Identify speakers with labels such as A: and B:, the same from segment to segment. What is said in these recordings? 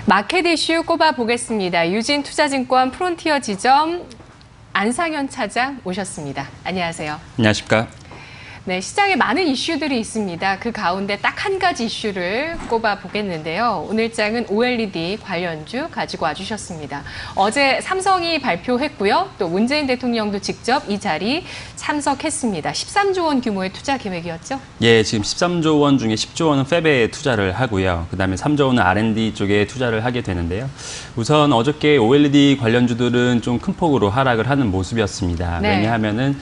A: 마켓 이슈 꼽아보겠습니다. 유진투자증권 프론티어 지점 안상현 차장 모셨습니다. 안녕하세요.
B: 안녕하십니까.
A: 네, 시장에 많은 이슈들이 있습니다. 그 가운데 딱 한 가지 이슈를 꼽아보겠는데요. 오늘장은 OLED 관련주 가지고 와주셨습니다. 어제 삼성이 발표했고요. 또 문재인 대통령도 직접 이 자리 참석했습니다. 13조 원 규모의 투자 계획이었죠?
B: 예, 지금 13조 원 중에 10조 원은 팹에 투자를 하고요. 그다음에 3조 원은 R&D 쪽에 투자를 하게 되는데요. 우선 어저께 OLED 관련주들은 좀 큰 폭으로 하락을 하는 모습이었습니다.
A: 네.
B: 왜냐하면은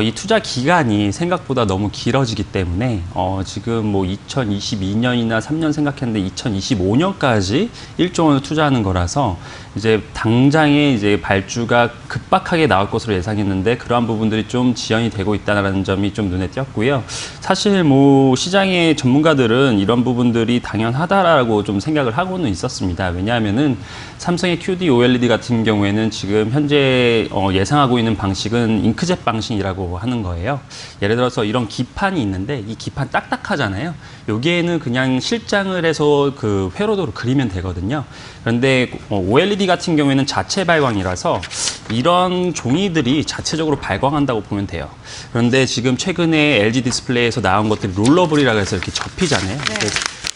B: 이 투자 기간이 생각보다 너무 길어지기 때문에 지금 뭐 2022년이나 3년 생각했는데 2025년까지 1조 원을 투자하는 거라서 이제 당장에 이제 발주가 급박하게 나올 것으로 예상했는데 그러한 부분들이 좀 지연이 되고 있다는 점이 좀 눈에 띄었고요. 사실 뭐 시장의 전문가들은 이런 부분들이 당연하다라고 좀 생각을 하고는 있었습니다. 왜냐하면은 삼성의 QD OLED 같은 경우에는 지금 현재 예상하고 있는 방식은 잉크젯 방식이라고 하는 거예요. 예를 들어서 이런 기판이 있는데 이 기판 딱딱하잖아요. 여기에는 그냥 실장을 해서 그 회로도로 그리면 되거든요. 그런데 OLED 같은 경우에는 자체 발광이라서 이런 종이들이 자체적으로 발광한다고 보면 돼요. 그런데 지금 최근에 LG 디스플레이에서 나온 것들이 롤러블이라고 해서 이렇게 접히잖아요.
A: 네.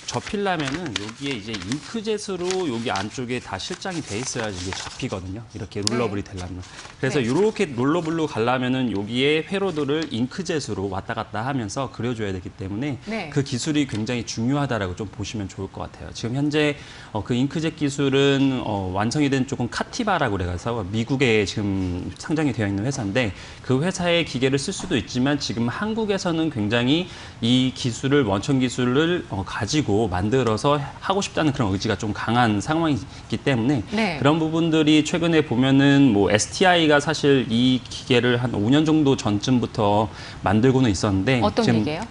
B: 접히려면은 여기에 이제 잉크젯으로 여기 안쪽에 다 실장이 돼 있어야지 이게 접히거든요. 이렇게 롤러블이 되려면. 그래서
A: 네.
B: 이렇게 롤러블로 가려면은 여기에 회로도를 잉크젯으로 왔다 갔다 하면서 그려줘야 되기 때문에
A: 네.
B: 그 기술이 굉장히 중요하다라고 좀 보시면 좋을 것 같아요. 지금 현재 그 잉크젯 기술은 완성이 된 쪽은 카티바라고 그래서 미국에 지금 상장이 되어 있는 회사인데 그 회사의 기계를 쓸 수도 있지만 지금 한국에서는 굉장히 이 기술을 원천 기술을 가지고 만들어서 하고 싶다는 그런 의지가 좀 강한 상황이기 때문에
A: 네.
B: 그런 부분들이 최근에 보면은 뭐 STI가 사실 이 기계를 한 5년 정도 전쯤부터 만들고는 있었는데
A: 어떤
B: 지금
A: 기계요?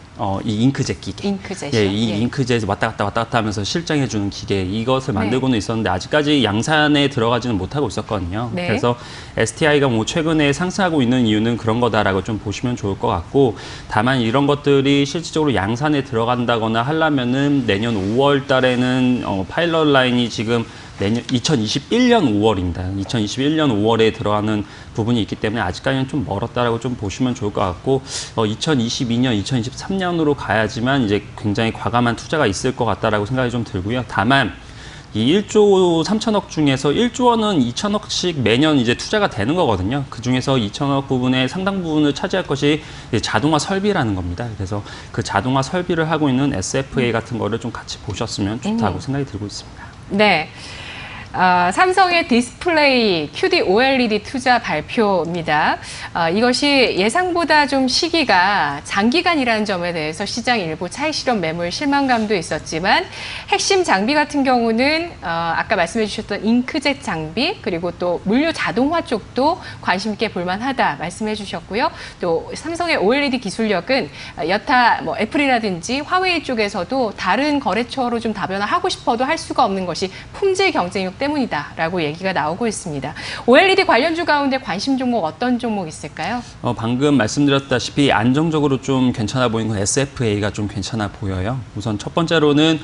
B: 이 잉크젯 기계.
A: 잉크젯이요?
B: 예, 이
A: 예.
B: 잉크젯 왔다 갔다 하면서 실장해주는 기계 이것을 만들고는 있었는데 아직까지 양산에 들어가지는 못하고 있었거든요.
A: 네.
B: 그래서 STI가 뭐 최근에 상승하고 있는 이유는 그런 거다라고 좀 보시면 좋을 것 같고 다만 이런 것들이 실질적으로 양산에 들어간다거나 하려면은 내년 5월 달에는 파일럿 라인이 지금 내년 2021년 5월입니다. 2021년 5월에 들어가는 부분이 있기 때문에 아직까지는 좀 멀었다라고 좀 보시면 좋을 것 같고 2022년, 2023년으로 가야지만 이제 굉장히 과감한 투자가 있을 것 같다라고 생각이 좀 들고요. 다만 이 1조 3천억 중에서 1조 원은 2천억씩 매년 이제 투자가 되는 거거든요. 그 중에서 2천억 부분의 상당 부분을 차지할 것이 자동화 설비라는 겁니다. 그래서 그 자동화 설비를 하고 있는 SFA 같은 거를 좀 같이 보셨으면 좋다고 생각이 들고 있습니다.
A: 네. 삼성의 디스플레이 QD OLED 투자 발표입니다. 이것이 예상보다 좀 시기가 장기간이라는 점에 대해서 시장 일부 차익 실현 매물 실망감도 있었지만 핵심 장비 같은 경우는 아까 말씀해 주셨던 잉크젯 장비 그리고 또 물류 자동화 쪽도 관심 있게 볼만하다 말씀해 주셨고요. 또 삼성의 OLED 기술력은 여타 뭐 애플이라든지 화웨이 쪽에서도 다른 거래처로 좀 다변화하고 싶어도 할 수가 없는 것이 품질 경쟁력 때문이다라고 얘기가 나오고 있습니다. OLED 관련주 가운데 관심 종목 어떤 종목 있을까요?
B: 방금 말씀드렸다시피 안정적으로 좀 괜찮아 보이는 건 SFA가 좀 괜찮아 보여요. 우선 첫 번째로는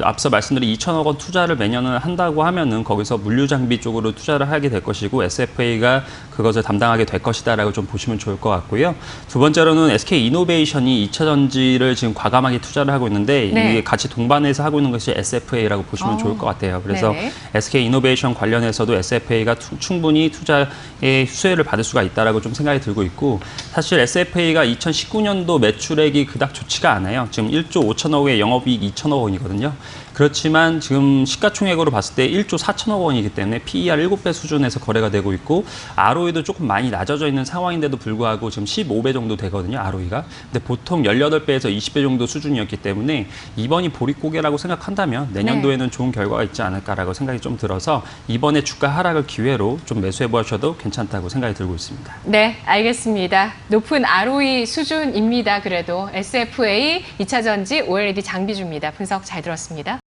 B: 앞서 말씀드린 2천억 원 투자를 매년은 한다고 하면은 거기서 물류 장비 쪽으로 투자를 하게 될 것이고 SFA가 그것을 담당하게 될 것이다라고 좀 보시면 좋을 것 같고요. 두 번째로는 SK 이노베이션이 2차 전지를 지금 과감하게 투자를 하고 있는데
A: 네.
B: 이게 같이 동반해서 하고 있는 것이 SFA라고 보시면 좋을 것 같아요. 그래서
A: 네네.
B: SK 이노베이션 관련해서도 SFA가 충분히 투자의 수혜를 받을 수가 있다라고 좀 생각이 들고 있고 사실 SFA가 2019년도 매출액이 그닥 좋지가 않아요. 지금 1조 5천억의 영업이익 2천억 원이거든요. 그렇지만 지금 시가총액으로 봤을 때 1조 4천억 원이기 때문에 PER 7배 수준에서 거래가 되고 있고 ROE도 조금 많이 낮아져 있는 상황인데도 불구하고 지금 15배 정도 되거든요, ROE가. 근데 보통 18배에서 20배 정도 수준이었기 때문에 이번이 보릿고개라고 생각한다면 내년도에는 좋은 결과가 있지 않을까라고 생각이 좀 들어서 이번에 주가 하락을 기회로 좀 매수해 보셔도 괜찮다고 생각이 들고 있습니다.
A: 네, 알겠습니다. 높은 ROE 수준입니다. 그래도 SFA, 2차 전지, OLED 장비주입니다. 분석 잘 들었습니다.